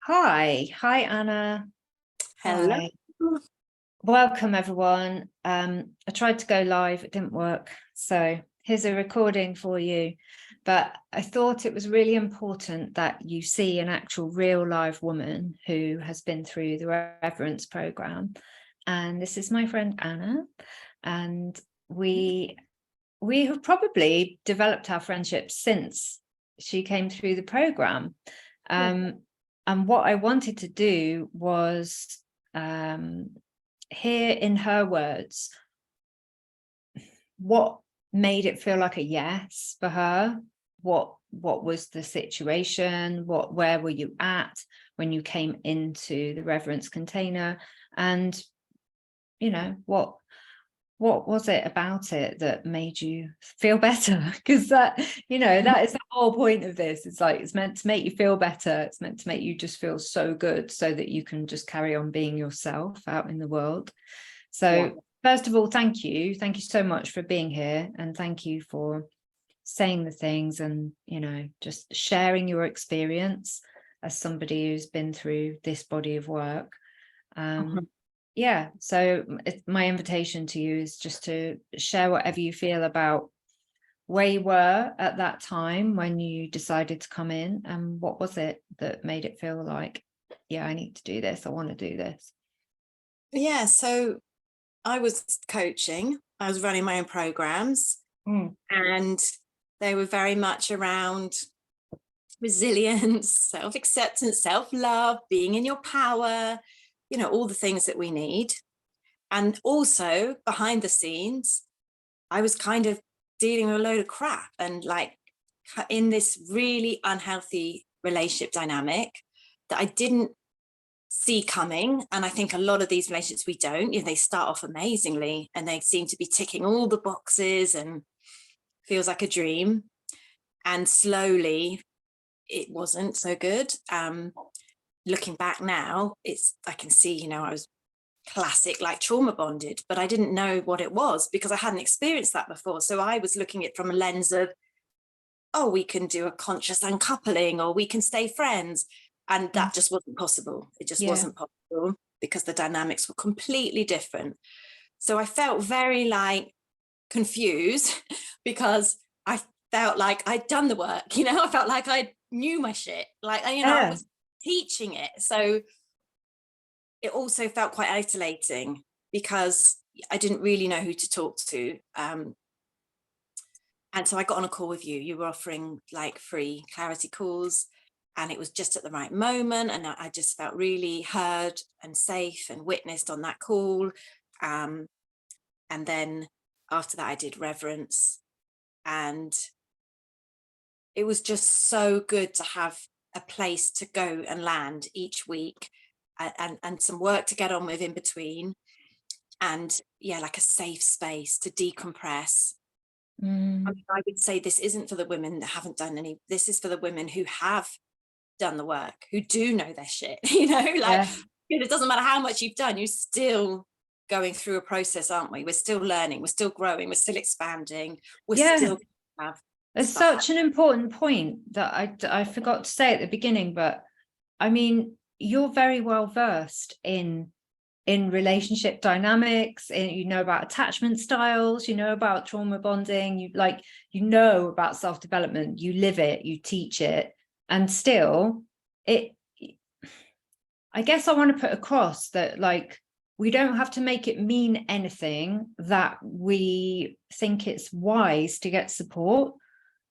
Hi, Anna. Hello. Hi. Welcome, everyone. I tried to go live, it didn't work. So here's a recording for you. But I thought it was really important that you see an actual real live woman who has been through the Reverence program. And this is my friend Anna. And we have probably developed our friendship since she came through the program. And what I wanted to do was hear in her words what made it feel like a yes for her. What was the situation? Where were you at when you came into the Reverence container? And you know, what was it about it that made you feel better? Because that is the whole point of this. It's like, it's meant to make you feel better. It's meant to make you just feel so good so that you can just carry on being yourself out in the world. So first of all, thank you so much for being here, and thank you for saying the things and just sharing your experience as somebody who's been through this body of work. Yeah, so my invitation to you is just to share whatever you feel about where you were at that time when you decided to come in, and what was it that made it feel like, yeah, I need to do this, I want to do this. Yeah, so I was coaching, I was running my own programs, and they were very much around resilience, self-acceptance, self-love, being in your power, all the things that we need. And also behind the scenes, I was kind of dealing with a load of crap and like in this really unhealthy relationship dynamic that I didn't see coming. And I think a lot of these relationships we don't, they start off amazingly and they seem to be ticking all the boxes and feels like a dream. And slowly it wasn't so good. Looking back now, I can see, I was classic like trauma bonded, but I didn't know what it was because I hadn't experienced that before. So I was looking at it from a lens of, oh, we can do a conscious uncoupling or we can stay friends. And that just wasn't possible. It just wasn't possible because the dynamics were completely different. So I felt very like confused because I felt like I'd done the work, I felt like I knew my shit, like, I was teaching it. So it also felt quite isolating because I didn't really know who to talk to. And so I got on a call with you. You were offering like free clarity calls, and it was just at the right moment. And I just felt really heard and safe and witnessed on that call. And then after that, I did Reverence. And it was just so good to have a place to go and land each week, and some work to get on with in between, and like a safe space to decompress. I mean, I would say this isn't for the women that haven't done any, this is for the women who have done the work, who do know their shit, it doesn't matter how much you've done, you're still going through a process, aren't we? We're still learning, we're still growing, we're still expanding, we're still have it's such an important point that I forgot to say at the beginning, but I mean, you're very well versed in relationship dynamics, and about attachment styles, about trauma bonding, you know about self-development, you live it, you teach it, and still I guess I want to put across that, like, we don't have to make it mean anything that we think it's wise to get support.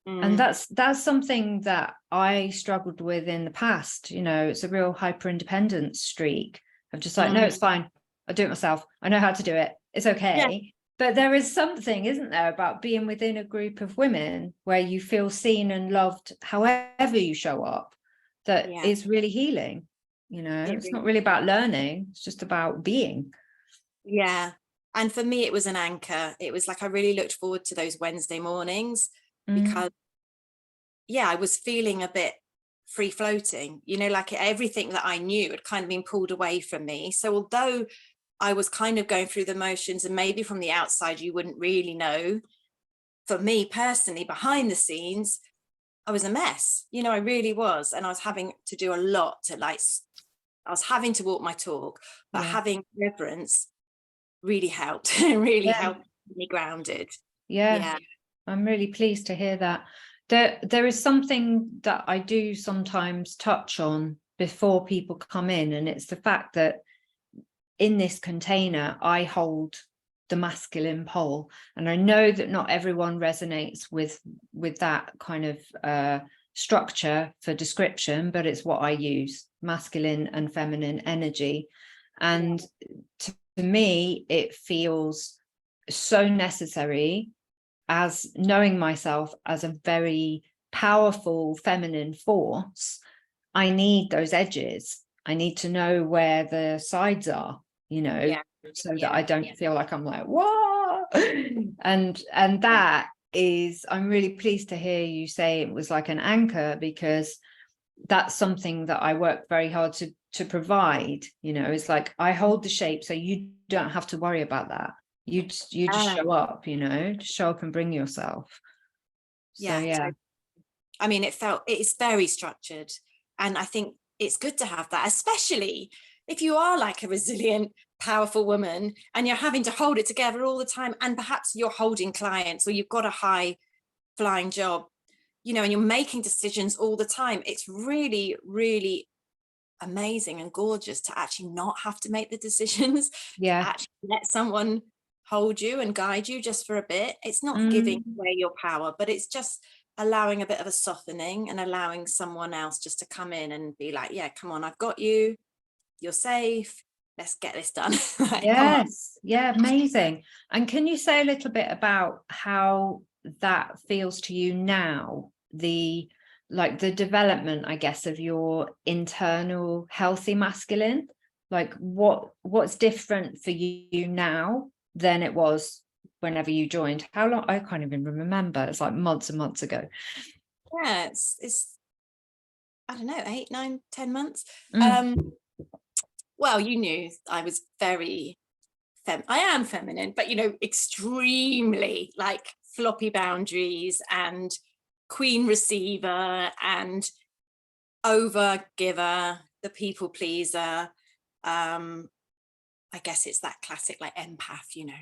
And that's something that I struggled with in the past. It's a real hyper independence streak of just like, no, it's fine, I'll do it myself, I know how to do it, it's okay. But there is something, isn't there, about being within a group of women where you feel seen and loved however you show up, that is really healing. It's not really about learning, it's just about being. And for me, it was an anchor. It was like I really looked forward to those Wednesday mornings because I was feeling a bit free floating, like everything that I knew had kind of been pulled away from me. So although I was kind of going through the motions, and maybe from the outside you wouldn't really know, for me personally, behind the scenes, I was a mess, you know, I really was. And I was having to do a lot to like, I was having to walk my talk, but having Reverence really helped, really helped me grounded. Yeah, I'm really pleased to hear that. There is something that I do sometimes touch on before people come in, and it's the fact that in this container, I hold the masculine pole, and I know that not everyone resonates with that kind of structure for description, but it's what I use: masculine and feminine energy. And to me, it feels so necessary, as knowing myself as a very powerful feminine force. I need those edges. I need to know where the sides are, you know, so that I don't feel like I'm like, whoa. And that is, I'm really pleased to hear you say it was like an anchor, because that's something that I work very hard to provide. You know, it's like, I hold the shape so you don't have to worry about that. You just show up, you know, just show up and bring yourself. So So, I mean, it's very structured, and I think it's good to have that, especially if you are like a resilient, powerful woman and you're having to hold it together all the time, and perhaps you're holding clients, or you've got a high flying job, you know, and you're making decisions all the time. It's really, really amazing and gorgeous to actually not have to make the decisions. Actually let someone hold you and guide you just for a bit. It's not giving away your power, but it's just allowing a bit of a softening and allowing someone else just to come in and be like, yeah, come on, I've got you, you're safe, let's get this done. Like, yes, yeah, amazing. And can you say a little bit about how that feels to you now, the development, I guess, of your internal healthy masculine? Like what's different for you now than it was whenever you joined? How long? I can't even remember. It's like months and months ago. Yeah, it's I don't know, 8, 9, 10 months. Well, you knew I was very I am feminine, but you know, extremely like floppy boundaries and queen receiver and over giver, the people pleaser. I guess it's that classic like empath, you know,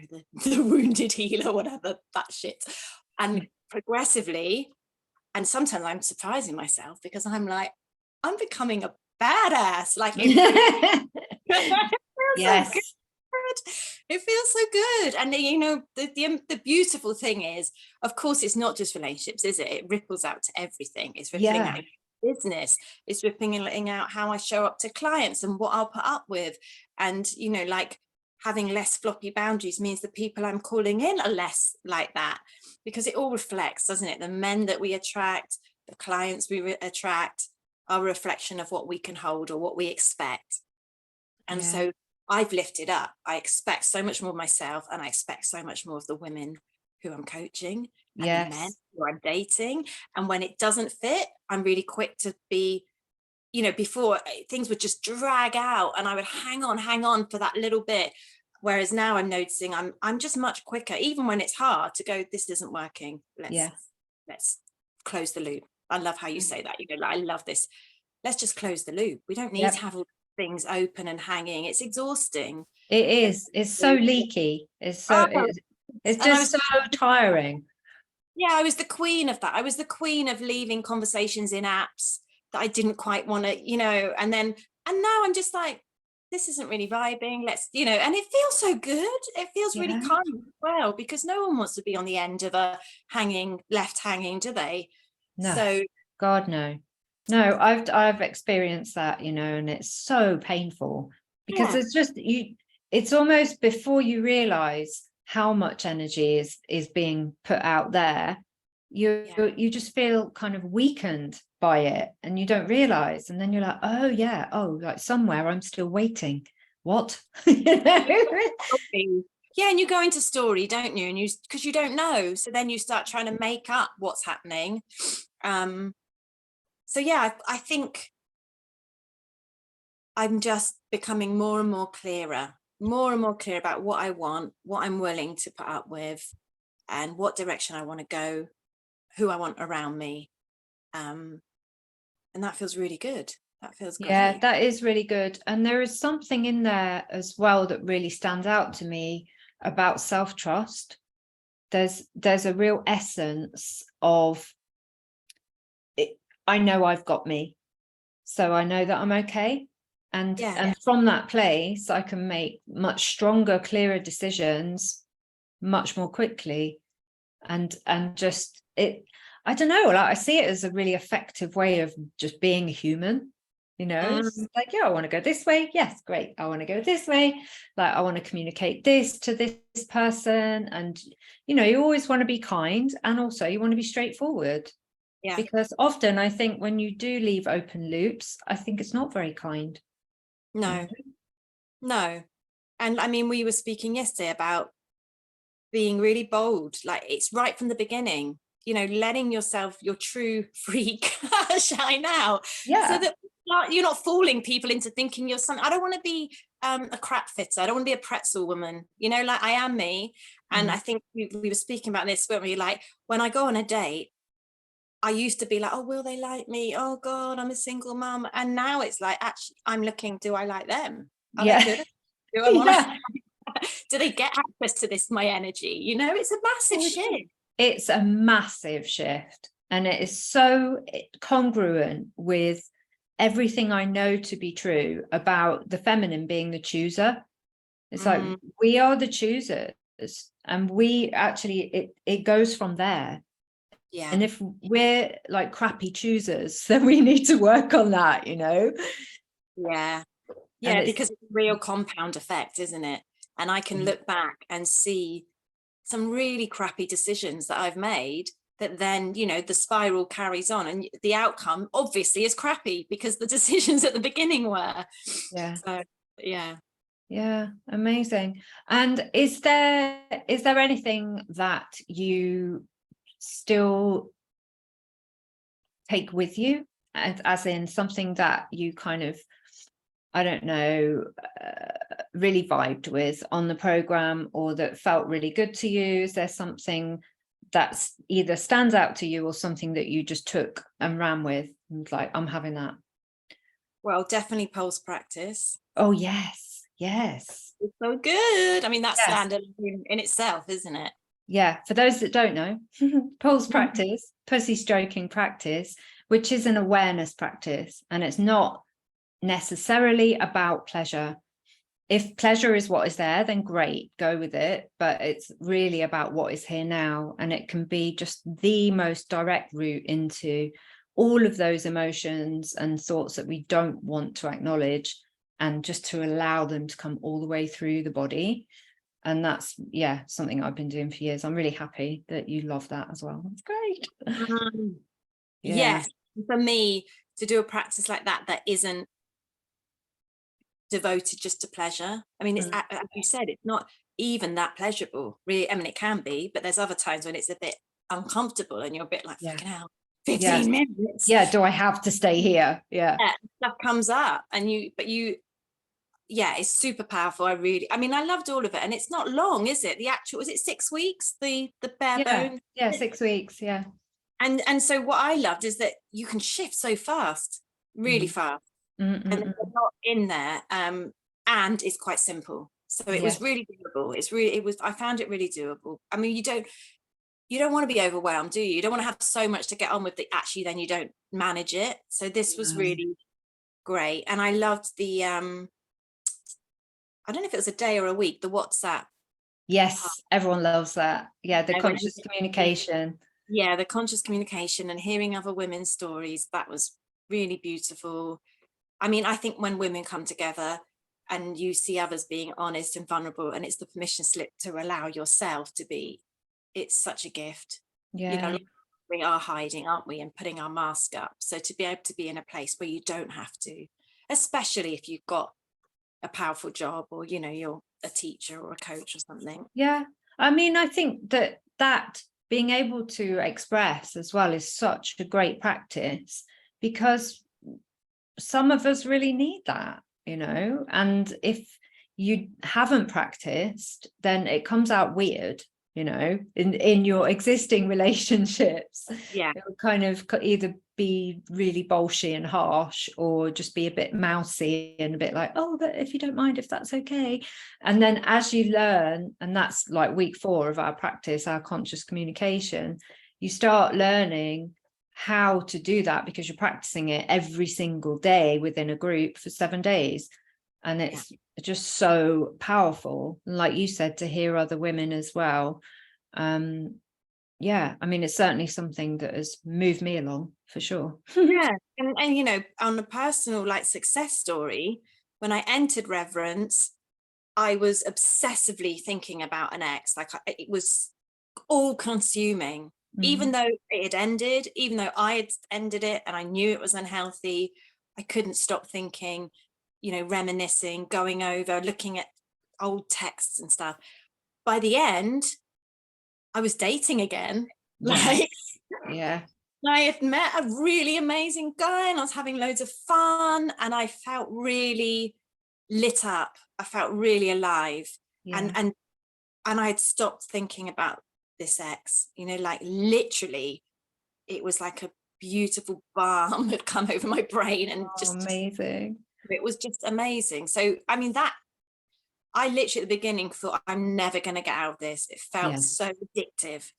the wounded healer, whatever, that shit. And progressively, and sometimes I'm surprising myself because I'm like, I'm becoming a badass. Like it yes. So good. It feels so good. And you know, the beautiful thing is, of course, it's not just relationships, is it? It ripples out to everything. It's rippling out business. It's rippling out how I show up to clients and what I'll put up with. And you know, like having less floppy boundaries means the people I'm calling in are less like that, because it all reflects, doesn't it? The men that we attract, the clients we attract, are a reflection of what we can hold or what we expect. And so I've lifted up. I expect so much more of myself, and I expect so much more of the women who I'm coaching and the men who I'm dating. And when it doesn't fit, I'm really quick to be, you know, before things would just drag out and I would hang on for that little bit. Whereas now I'm noticing I'm just much quicker, even when it's hard, to go, this isn't working. Let's close the loop. I love how you say that. You know, like, I love this. Let's just close the loop. We don't need to have all things open and hanging. It's exhausting. It is. It's so leaky. It's so it's just so tiring. Yeah, I was the queen of that. I was the queen of leaving conversations in apps that I didn't quite want to, you know, and now I'm just like, this isn't really vibing. Let's, you know, and it feels so good. It feels really kind as well, because no one wants to be on the end of a left hanging, do they? No, so God, no. No, I've experienced that, you know, and it's so painful, because it's just it's almost before you realize how much energy is being put out there, you just feel kind of weakened by it, and you don't realize, and then you're like, oh, like somewhere I'm still waiting. What? You know? Yeah, and you go into story, don't you? And because you don't know, so then you start trying to make up what's happening. So yeah, I think I'm just becoming more and more clear about what I want, what I'm willing to put up with, and what direction I want to go, who I want around me. And that feels really good. That feels Yeah, great. that is really good. And there is something in there as well that really stands out to me about self-trust. There's a real essence of it, I know I've got me, so I know that I'm okay. And from that place, I can make much stronger, clearer decisions much more quickly. And just it, I don't know, like I see it as a really effective way of just being a human. It's like, yeah, I want to go this way. Yes, great. I want to go this way. Like, I want to communicate this to this person. And, you always want to be kind, and also you want to be straightforward. Yeah. Because often I think when you do leave open loops, I think it's not very kind. No. And I mean, we were speaking yesterday about being really bold. Like, it's right from the beginning, letting yourself, your true freak shine out. Yeah. So that you're not fooling people into thinking you're something. I don't want to be a crap fitter. I don't want to be a pretzel woman, like I am me. And I think we were speaking about this, weren't we? Like, when I go on a date, I used to be like, oh, will they like me? Oh God, I'm a single mum. And now it's like, actually, I'm looking, do I like them? Are they good? Do I want to? Do they get access to my energy? It's a massive shift. It's a massive shift. And it is so congruent with everything I know to be true about the feminine being the chooser. It's like, we are the choosers, and we actually, it goes from there. Yeah. And if we're like crappy choosers, then we need to work on that, Yeah. Yeah, because it's a real compound effect, isn't it? And I can look back and see some really crappy decisions that I've made that then, the spiral carries on, and the outcome obviously is crappy because the decisions at the beginning were. Yeah. So, yeah. Yeah, amazing. And is there anything that you still take with you, as in something that you kind of, I don't know, really vibed with on the program, or that felt really good to you? Is there something that's either stands out to you, or something that you just took and ran with and like, I'm having that? Well, definitely pulse practice. Oh yes, yes. It's so good. I mean, that's standard in itself, isn't it? Yeah, for those that don't know, pulse practice, pussy stroking practice, which is an awareness practice, and it's not necessarily about pleasure. If pleasure is what is there, then great, go with it. But it's really about what is here now. And it can be just the most direct route into all of those emotions and thoughts that we don't want to acknowledge, and just to allow them to come all the way through the body. And that's, something I've been doing for years. I'm really happy that you love that as well. That's great. Yes. For me, to do a practice like that isn't devoted just to pleasure. I mean, it's, as you said, it's not even that pleasurable, really. I mean, it can be, but there's other times when it's a bit uncomfortable and you're a bit like, fucking hell, 15 minutes. Yeah, do I have to stay here? Yeah. Stuff comes up, and it's super powerful. I loved all of it. And it's not long, is it? The actual, was it 6 weeks? The bare bone? Yeah, 6 weeks. Yeah. And so what I loved is that you can shift so fast, really fast. And there's a lot in there. And it's quite simple. So it was really doable. I found it really doable. I mean, you don't want to be overwhelmed, do you? You don't want to have so much to get on with that actually then you don't manage it. So this was really great. And I loved the I don't know if it was a day or a week, the WhatsApp. Yes, everyone loves that. Yeah, the conscious communication. Yeah, the conscious communication and hearing other women's stories, that was really beautiful. I mean, I think when women come together and you see others being honest and vulnerable, and it's the permission slip to allow yourself to be, it's such a gift. Yeah. We are hiding, aren't we, and putting our mask up. So to be able to be in a place where you don't have to, especially if you've got a powerful job, or you're a teacher or a coach or something. Yeah, I mean, I think that being able to express as well is such a great practice, because some of us really need that, and if you haven't practiced, then it comes out weird, you know, in your existing relationships. Yeah. It would kind of either be really bolshy and harsh, or just be a bit mousy and a bit like, oh, but if you don't mind, if that's okay. And then as you learn, and that's like week 4 of our practice, our conscious communication, you start learning how to do that, because you're practicing it every single day within a group for 7 days. And it's just so powerful, like you said, to hear other women as well. Yeah, I mean, it's certainly something that has moved me along for sure. Yeah, and you know, on a personal like success story, when I entered Reverence, I was obsessively thinking about an ex. Like it was all consuming, even though it had ended, even though I had ended it and I knew it was unhealthy, I couldn't stop thinking, you know, reminiscing, going over, looking at old texts and stuff. By the end, I was dating again. Like, yeah, I had met a really amazing guy and I was having loads of fun and I felt really lit up. I felt really alive. yeah. And I had stopped thinking about this ex, you know, like literally it was like a beautiful balm had come over my brain and just amazing. it was just amazing. So I mean, that I literally at the beginning thought, I'm never going to get out of this. It felt so addictive,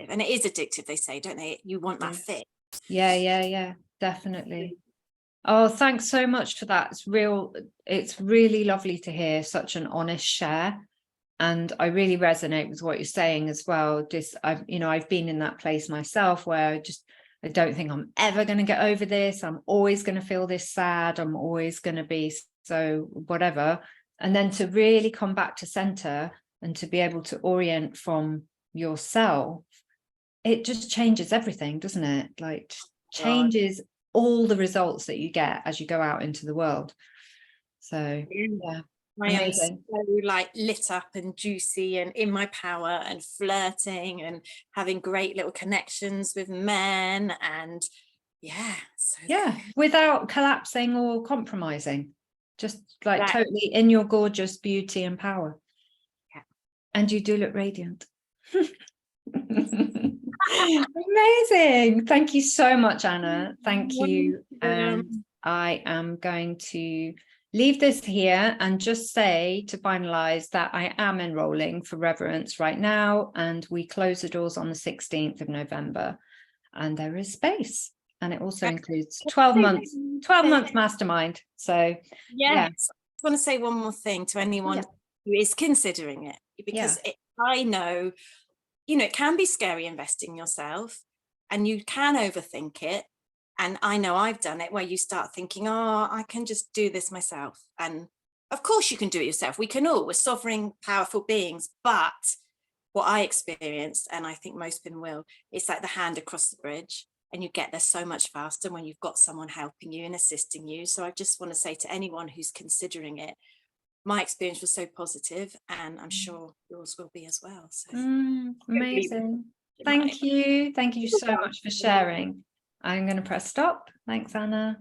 and it is addictive, they say, don't they? You want that fix. Yeah, definitely. Oh, thanks so much for that. It's really lovely to hear such an honest share. And I really resonate with what you're saying as well. I've been in that place myself where I don't think I'm ever going to get over this. I'm always going to feel this sad. I'm always going to be so whatever. And then to really come back to center and to be able to orient from yourself, it just changes everything, doesn't it? Like changes all the results that you get as you go out into the world. So yeah. I am so like lit up and juicy and in my power and flirting and having great little connections with men and without collapsing or compromising, just like totally in your gorgeous beauty and power. And you do look radiant. Amazing. Thank you so much, Anna. Thank you. And I am going to leave this here and just say, to finalize, that I am enrolling for Reverence right now, and we close the doors on the 16th of November, and there is space, and it also includes 12 month mastermind. So I want to say one more thing to anyone who is considering it, because I know, you know, it can be scary investing in yourself and you can overthink it. And I know I've done it, where you start thinking, oh, I can just do this myself. And of course you can do it yourself. We're sovereign, powerful beings. But what I experienced, and I think most people will, it's like the hand across the bridge, and you get there so much faster when you've got someone helping you and assisting you. So I just want to say to anyone who's considering it, my experience was so positive, and I'm sure yours will be as well. So amazing. Thank you so much for sharing. I'm going to press stop. Thanks, Anna.